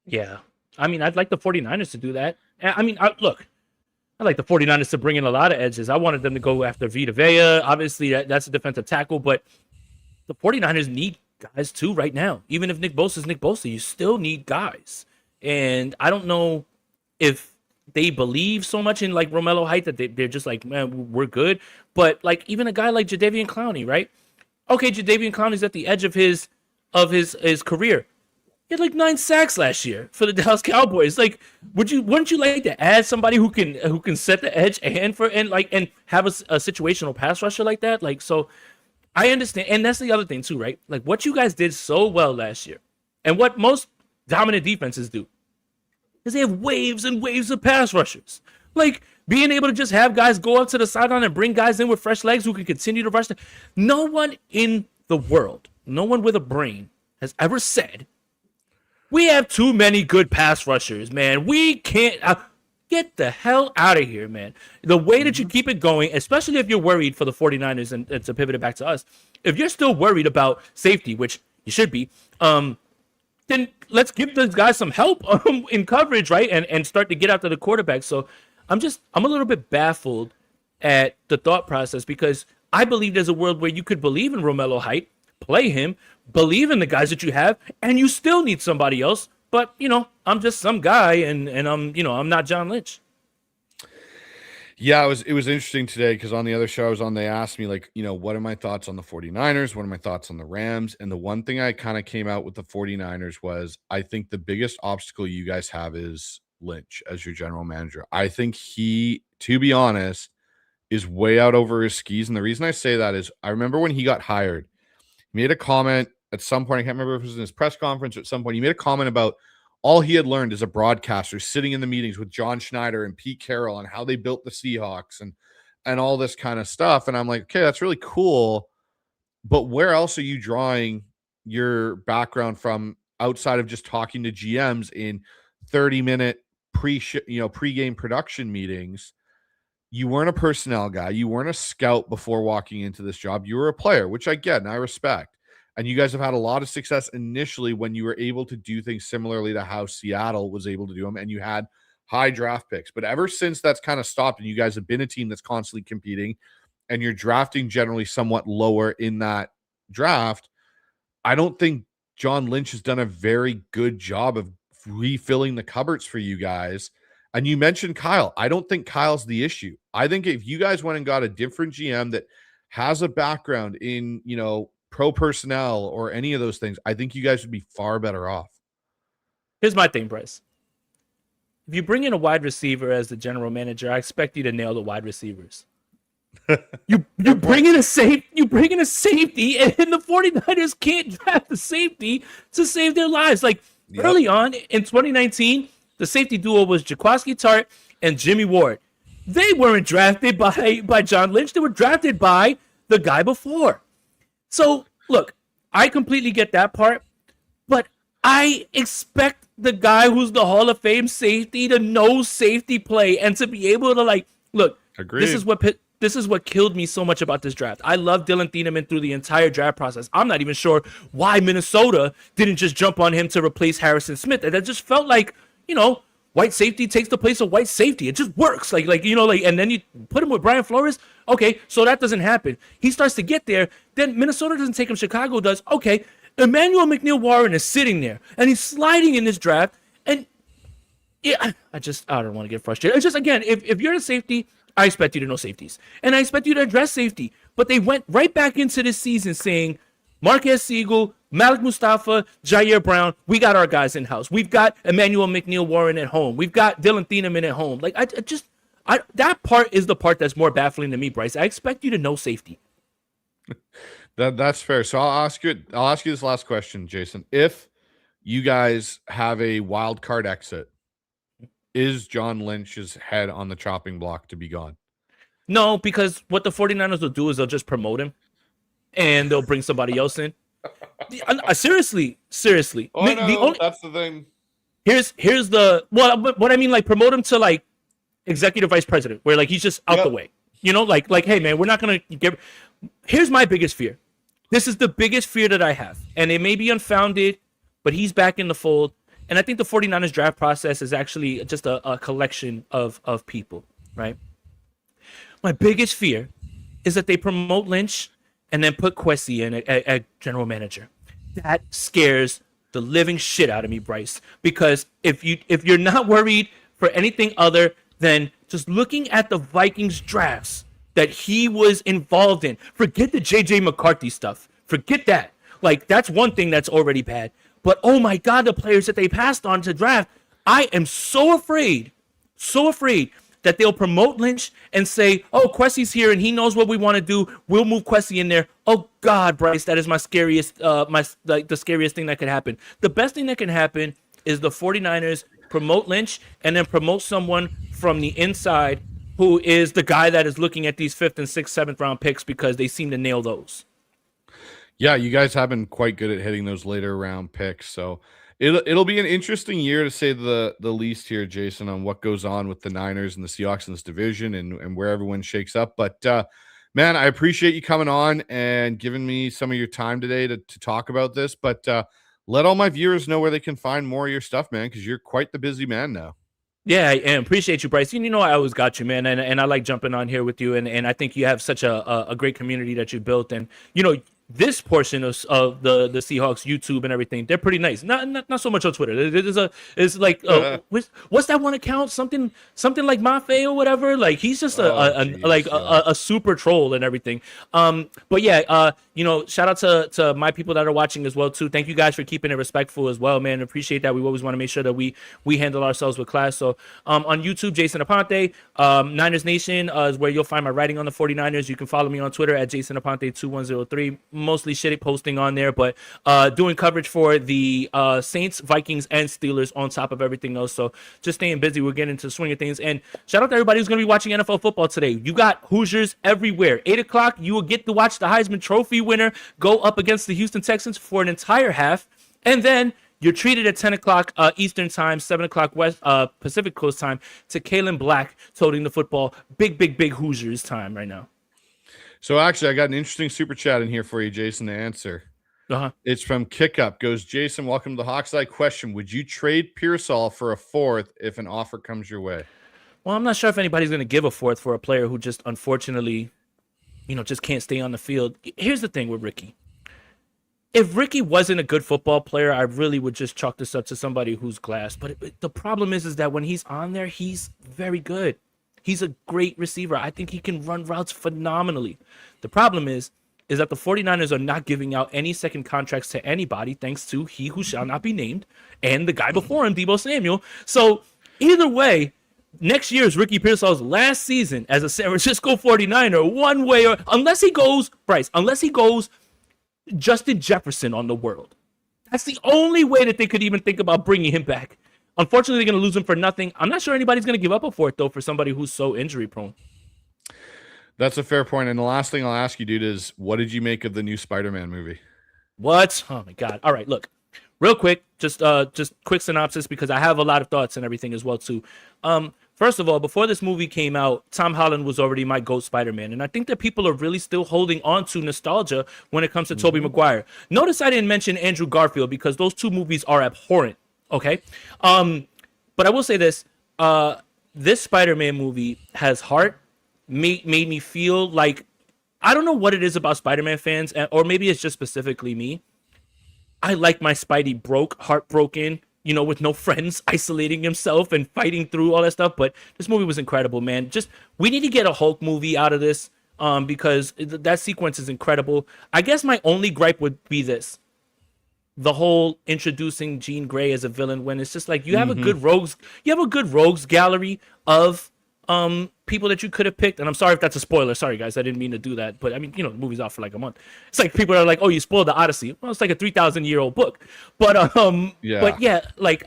Yeah. I mean, I'd like the 49ers to do that. I mean, look, I'd like the 49ers to bring in a lot of edges. I wanted them to go after Vita Vea. Obviously, that's a defensive tackle, but the 49ers need guys too right now. Even if Nick Bosa is Nick Bosa, you still need guys. And I don't know if they believe so much in, like, Romello Height that they're just like, man, we're good. But, like, even a guy like Jadeveon Clowney, right? Okay, Jadeveon Clowney's at the edge of his career. He had like 9 sacks last year for the Dallas Cowboys. Like, wouldn't you like to add somebody who can set the edge and have a situational pass rusher like that? Like, so I understand, and that's the other thing too, right? Like, what you guys did so well last year, and what most dominant defenses do, is they have waves and waves of pass rushers. Like, being able to just have guys go up to the sideline and bring guys in with fresh legs who can continue to rush them. No one in the world, no one with a brain, has ever said, we have too many good pass rushers, man. We can't get the hell out of here, man. The way that you keep it going, especially if you're worried for the 49ers, and to pivot it back to us, if you're still worried about safety, which you should be, then let's give those guys some help in coverage, right? And start to get after the quarterback. So I'm a little bit baffled at the thought process, because I believe there's a world where you could believe in Romello Height, play him, believe in the guys that you have, and you still need somebody else. But, I'm just some guy, and I'm not John Lynch. Yeah, it was interesting today, because on the other show I was on, they asked me, like, what are my thoughts on the 49ers? What are my thoughts on the Rams? And the one thing I kind of came out with the 49ers was, I think the biggest obstacle you guys have is Lynch as your general manager. I think he, to be honest, is way out over his skis. And the reason I say that is, I remember when he got hired, he made a comment at some point, I can't remember if it was in his press conference or at some point, he made a comment about all he had learned as a broadcaster, sitting in the meetings with John Schneider and Pete Carroll, and how they built the Seahawks and all this kind of stuff. And I'm like, okay, that's really cool. But where else are you drawing your background from outside of just talking to GMs in 30-minute pre-game production meetings? You weren't a personnel guy. You weren't a scout before walking into this job. You were a player, which I get and I respect. And you guys have had a lot of success initially when you were able to do things similarly to how Seattle was able to do them, and you had high draft picks. But ever since that's kind of stopped, and you guys have been a team that's constantly competing, and you're drafting generally somewhat lower in that draft, I don't think John Lynch has done a very good job of refilling the cupboards for you guys. And you mentioned Kyle. I don't think Kyle's the issue. I think if you guys went and got a different GM that has a background in, pro personnel or any of those things, I think you guys would be far better off. Here's my thing, Bryce. If you bring in a wide receiver as the general manager, I expect you to nail the wide receivers. You bring in a safety, and the 49ers can't draft the safety to save their lives. Like early on in 2019, the safety duo was Jaquiski Tart and Jimmy Ward. They weren't drafted by John Lynch. They were drafted by the guy before. So, look, I completely get that part, but I expect the guy who's the Hall of Fame safety to know safety play and to be able to, look, Agreed. This is what killed me so much about this draft. I love Dylan Thieneman through the entire draft process. I'm not even sure why Minnesota didn't just jump on him to replace Harrison Smith. And that just felt like, white safety takes the place of white safety. It just works. And then you put him with Brian Flores. Okay, so that doesn't happen. He starts to get there. Then Minnesota doesn't take him. Chicago does. Okay, Emmanuel McNeil-Warren is sitting there, and he's sliding in this draft. And yeah, I don't want to get frustrated. It's just, again, if you're a safety, I expect you to know safeties. And I expect you to address safety. But they went right back into this season saying, Marquez Siegel, Malik Mustafa, Jair Brown, we got our guys in-house. We've got Emmanuel McNeil-Warren at home. We've got Dylan Thieneman at home. That part is the part that's more baffling to me, Bryce. I expect you to know safety. That's fair. So I'll ask you this last question, Jason. If you guys have a wild card exit, is John Lynch's head on the chopping block to be gone? No, because what the 49ers will do is they'll just promote him and they'll bring somebody else in. Seriously. Oh, no, that's the thing. Here's what I mean, promote him to executive vice president, where he's just out the way. Hey man, we're not gonna get. Here's my biggest fear. This is the biggest fear that I have, and it may be unfounded, but he's back in the fold. And I think the 49ers draft process is actually just a collection of people, right? My biggest fear is that they promote Lynch and then put Kwesi in at general manager. That scares the living shit out of me, Bryce. Because if you're not worried for anything other than just looking at the Vikings drafts that he was involved in, forget the J.J. McCarthy stuff. Forget that. That's one thing that's already bad. But, oh, my God, the players that they passed on to draft, I am so afraid that they'll promote Lynch and say, oh, Kwesi's here and he knows what we want to do. We'll move Kwesi in there. Oh, God, Bryce, that is my scariest, the scariest thing that could happen. The best thing that can happen is the 49ers promote Lynch and then promote someone from the inside who is the guy that is looking at these 5th and 6th, 7th round picks because they seem to nail those. Yeah, you guys have been quite good at hitting those later round picks. So it'll be an interesting year, to say the least here, Jason, on what goes on with the Niners and the Seahawks in this division and where everyone shakes up. But, man, I appreciate you coming on and giving me some of your time today to talk about this. But let all my viewers know where they can find more of your stuff, man, because you're quite the busy man now. Yeah, I am. Appreciate you, Bryce. I always got you, man. And I like jumping on here with you. And I think you have such a great community that you built. And, this portion of the Seahawks YouTube and everything, they're pretty nice. Not so much on Twitter. What's that one account? Something like Mafe or whatever. He's just a super troll and everything. But yeah, shout out to my people that are watching as well too. Thank you guys for keeping it respectful as well, man. Appreciate that. We always want to make sure that we handle ourselves with class. So on YouTube, Jason Aponte, Niners Nation is where you'll find my writing on the 49ers. You can follow me on Twitter at Jason Aponte 2103. Mostly shitty posting on there, but doing coverage for the Saints, Vikings, and Steelers on top of everything else. So just staying busy. We'll get into the swing of things. And shout out to everybody who's going to be watching NFL football today. You got Hoosiers everywhere. 8 o'clock, you will get to watch the Heisman Trophy winner go up against the Houston Texans for an entire half. And then you're treated at 10 o'clock Eastern time, 7 o'clock West Pacific Coast time to Kalen Black toting the football. Big Hoosiers time right now. So actually, I got an interesting super chat in here for you, Jason, to answer. It's from Kick Up. Goes, Jason, welcome to the Hawkseye. Question: would you trade Pearsall for a fourth if an offer comes your way? Well, I'm not sure if anybody's going to give a fourth for a player who just unfortunately, just can't stay on the field. Here's the thing with Ricky. If Ricky wasn't a good football player, I really would just chalk this up to somebody who's glass. But the problem is that when he's on there, he's very good. He's a great receiver. I think he can run routes phenomenally. The problem is that the 49ers are not giving out any second contracts to anybody, thanks to he who shall not be named and the guy before him, Deebo Samuel. So either way, next year is Ricky Pearsall's last season as a San Francisco 49er, one way or unless he goes Justin Jefferson on the world. That's the only way that they could even think about bringing him back. Unfortunately, they're going to lose him for nothing. I'm not sure anybody's going to give up a fourth, though, for somebody who's so injury prone. That's a fair point. And the last thing I'll ask you, dude, is what did you make of the new Spider-Man movie? What? Oh, my God. All right, look. Real quick, just quick synopsis, because I have a lot of thoughts and everything as well, too. First of all, before this movie came out, Tom Holland was already my GOAT Spider-Man. And I think that people are really still holding on to nostalgia when it comes to Tobey Maguire. Notice I didn't mention Andrew Garfield because those two movies are abhorrent. Okay. But I will say this, this Spider-Man movie has heart, made me feel like, I don't know what it is about Spider-Man fans, or maybe it's just specifically me. I like my Spidey heartbroken, with no friends, isolating himself and fighting through all that stuff. But this movie was incredible, man. We need to get a Hulk movie out of this, because that sequence is incredible. I guess my only gripe would be this. The whole introducing Jean Grey as a villain, when it's just like you have a good rogues gallery of people that you could have picked. And I'm sorry if that's a spoiler. Sorry guys, I didn't mean to do that. But I mean, the movie's out for like a month. It's like people are like, "Oh, you spoiled the Odyssey." Well, it's like a 3,000-year-old book. But like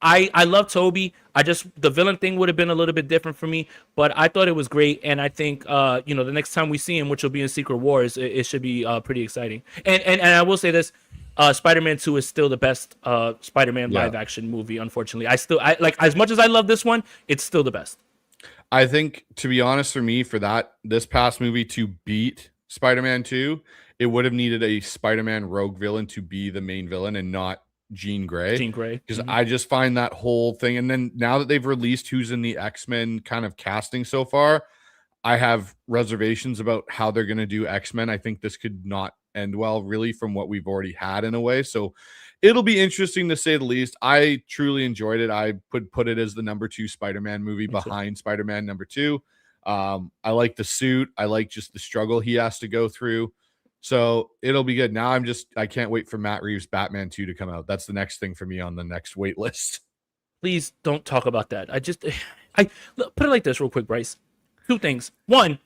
I love Toby. The villain thing would have been a little bit different for me, but I thought it was great. And I think, the next time we see him, which will be in Secret Wars, it should be pretty exciting. And I will say this, Spider-Man 2 is still the best Spider-Man live action movie. Unfortunately, I like, as much as I love this one, it's still the best. I think, to be honest, for me, this past movie to beat Spider-Man 2, it would have needed a Spider-Man rogue villain to be the main villain and not Jean Grey. Because I just find that whole thing. And then now that they've released who's in the X-Men kind of casting so far, I have reservations about how they're going to do X-Men. I think this could not end well, really, from what we've already had in a way. So it'll be interesting to say the least. I truly enjoyed it. I put it as the number 2 Spider-Man movie behind Spider-Man number 2. I like the suit. I like just the struggle he has to go through. So it'll be good. Now I can't wait for Matt Reeves' Batman 2 to come out. That's the next thing for me on the next wait list. Please don't talk about that. I put it like this real quick, Bryce. 2 things. 1,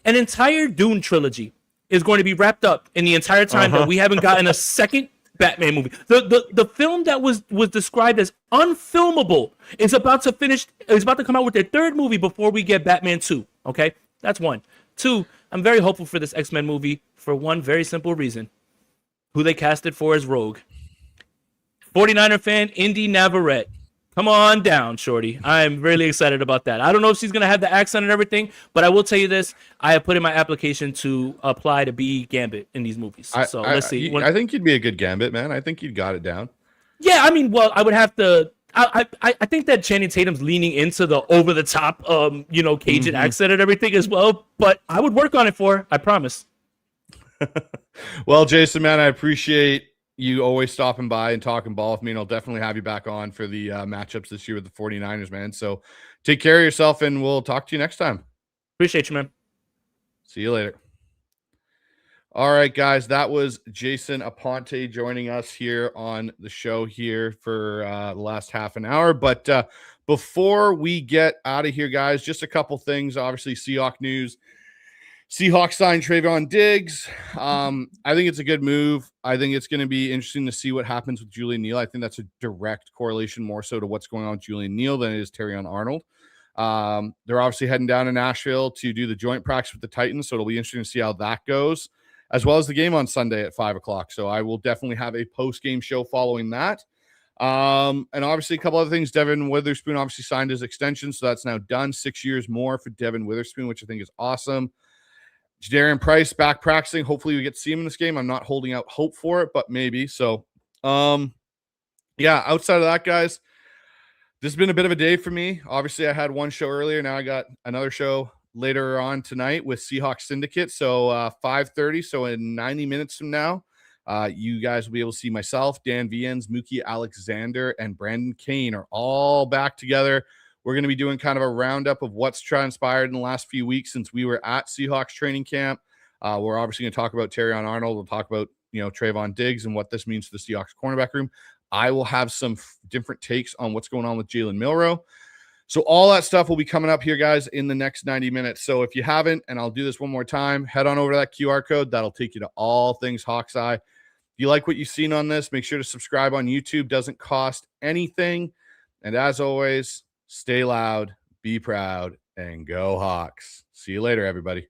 an entire Dune trilogy is going to be wrapped up in the entire time that we haven't gotten a second Batman movie. The film that was described as unfilmable is about to come out with their 3rd movie before we get Batman 2. Okay? That's 1. 2, I'm very hopeful for this X-Men movie for one very simple reason. Who they casted for as Rogue. 49er fan, Indy Navarrete. Come on down, shorty. I'm really excited about that. I don't know if she's going to have the accent and everything, but I will tell you this. I have put in my application to apply to be Gambit in these movies. Let's see. I think you'd be a good Gambit, man. I think you'd got it down. Yeah, I mean, well, I would have to... I think that Channing Tatum's leaning into the over-the-top, Cajun accent and everything as well, but I would work on it for her, I promise. Well, Jason, man, I appreciate you always stopping by and talking ball with me, and I'll definitely have you back on for the matchups this year with the 49ers, man. So take care of yourself, and we'll talk to you next time. Appreciate you, man. See you later. All right, guys, that was Jason Aponte joining us here on the show here for the last half an hour. But before we get out of here, guys, just a couple things. Obviously, Seahawks news. Seahawks signed Trayvon Diggs. I think it's a good move. I think it's going to be interesting to see what happens with Julian Neal. I think that's a direct correlation more so to what's going on with Julian Neal than it is Terrion Arnold. They're obviously heading down to Nashville to do the joint practice with the Titans, so it'll be interesting to see how that goes, as well as the game on Sunday at 5 o'clock. So I will definitely have a post-game show following that. And obviously a couple other things. Devin Witherspoon obviously signed his extension, so that's now done. 6 years more for Devin Witherspoon, which I think is awesome. Jadarian Price back practicing. Hopefully we get to see him in this game. I'm not holding out hope for it, but maybe. So, yeah, outside of that, guys, this has been a bit of a day for me. Obviously, I had one show earlier. Now I got another show later on tonight with Seahawks Syndicate. So 5:30. So in 90 minutes from now, you guys will be able to see myself, Dan Viens, Mookie Alexander, and Brandon Kane are all back together. We're going to be doing kind of a roundup of what's transpired in the last few weeks since we were at Seahawks training camp. We're obviously going to talk about Terrion Arnold. We'll talk about, Trayvon Diggs and what this means for the Seahawks cornerback room. I will have some different takes on what's going on with Jalen Milroe. So all that stuff will be coming up here, guys, in the next 90 minutes. So if you haven't, and I'll do this one more time, head on over to that QR code. That'll take you to all things Hawks Eye. If you like what you've seen on this, make sure to subscribe on YouTube. Doesn't cost anything. And as always, stay loud, be proud, and go Hawks. See you later, everybody.